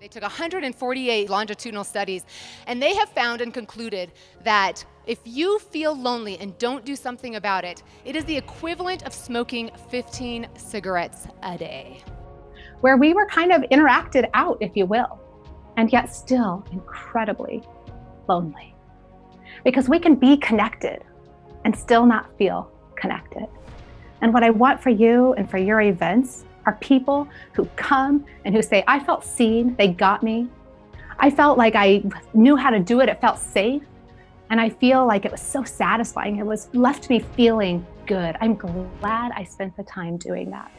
They took 148 longitudinal studies, and they have found and concluded that if you feel lonely and don't do something about it, it is the equivalent of smoking 15 cigarettes a day. Where we were kind of interacted out, if you will, and yet still incredibly lonely. Because we can be connected and still not feel connected. And what I want for you and for your events are people who come and who say, I felt seen, they got me. I felt like I knew how to do it, it felt safe. And I feel like it was so satisfying. It was left me feeling good. I'm glad I spent the time doing that.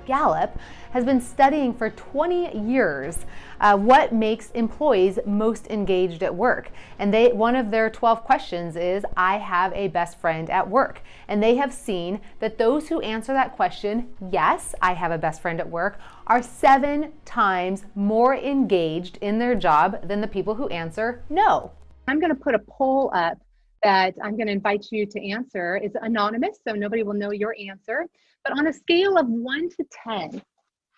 Gallup has been studying for 20 years what makes employees most engaged at work. And one of their 12 questions is, I have a best friend at work. And they have seen that those who answer that question, yes, I have a best friend at work, are 7 times more engaged in their job than the people who answer no. I'm going to put a poll up that I'm going to invite you to answer. It's anonymous, so nobody will know your answer. But on a scale of 1 to 10,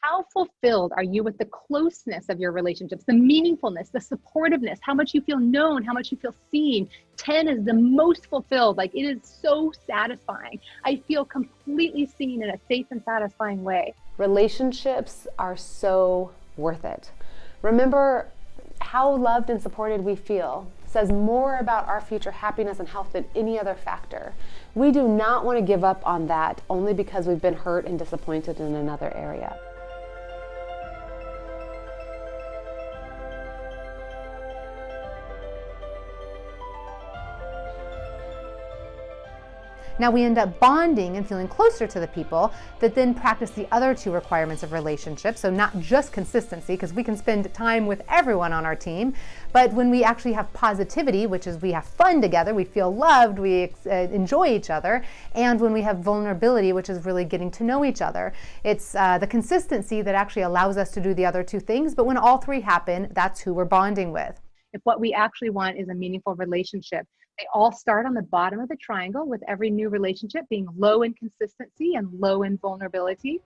how fulfilled are you with the closeness of your relationships, the meaningfulness, the supportiveness, how much you feel known, how much you feel seen? 10 is the most fulfilled. Like, it is so satisfying. I feel completely seen in a safe and satisfying way. Relationships are so worth it. Remember, how loved and supported we feel says more about our future happiness and health than any other factor. We do not want to give up on that only because we've been hurt and disappointed in another area. Now we end up bonding and feeling closer to the people that then practice the other 2 requirements of relationships. So not just consistency, because we can spend time with everyone on our team, but when we actually have positivity, which is we have fun together, we feel loved, we enjoy each other, and when we have vulnerability, which is really getting to know each other. It's the consistency that actually allows us to do the other 2 things, but when all 3 happen, that's who we're bonding with. If what we actually want is a meaningful relationship, they all start on the bottom of the triangle, with every new relationship being low in consistency and low in vulnerability.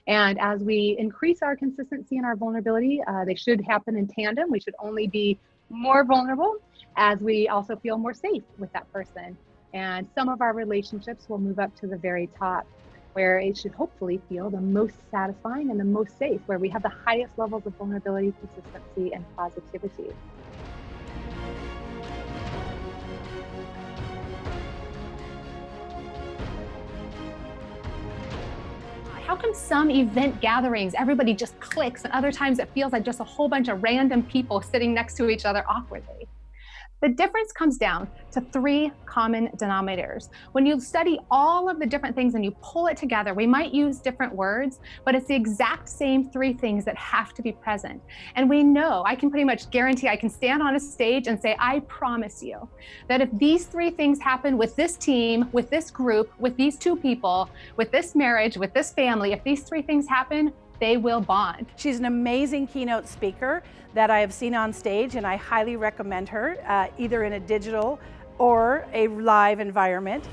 And as we increase our consistency and our vulnerability, they should happen in tandem. We should only be more vulnerable as we also feel more safe with that person. And some of our relationships will move up to the very top, where it should hopefully feel the most satisfying and the most safe, where we have the highest levels of vulnerability, consistency, and positivity. How come some event gatherings, everybody just clicks, and other times it feels like just a whole bunch of random people sitting next to each other awkwardly? The difference comes down to 3 common denominators. When you study all of the different things and you pull it together, we might use different words, but it's the exact same 3 things that have to be present. And we know, I can pretty much guarantee, I can stand on a stage and say, I promise you that if these 3 things happen with this team, with this group, with these 2 people, with this marriage, with this family, if these 3 things happen, they will bond. She's an amazing keynote speaker that I have seen on stage, and I highly recommend her, either in a digital or a live environment.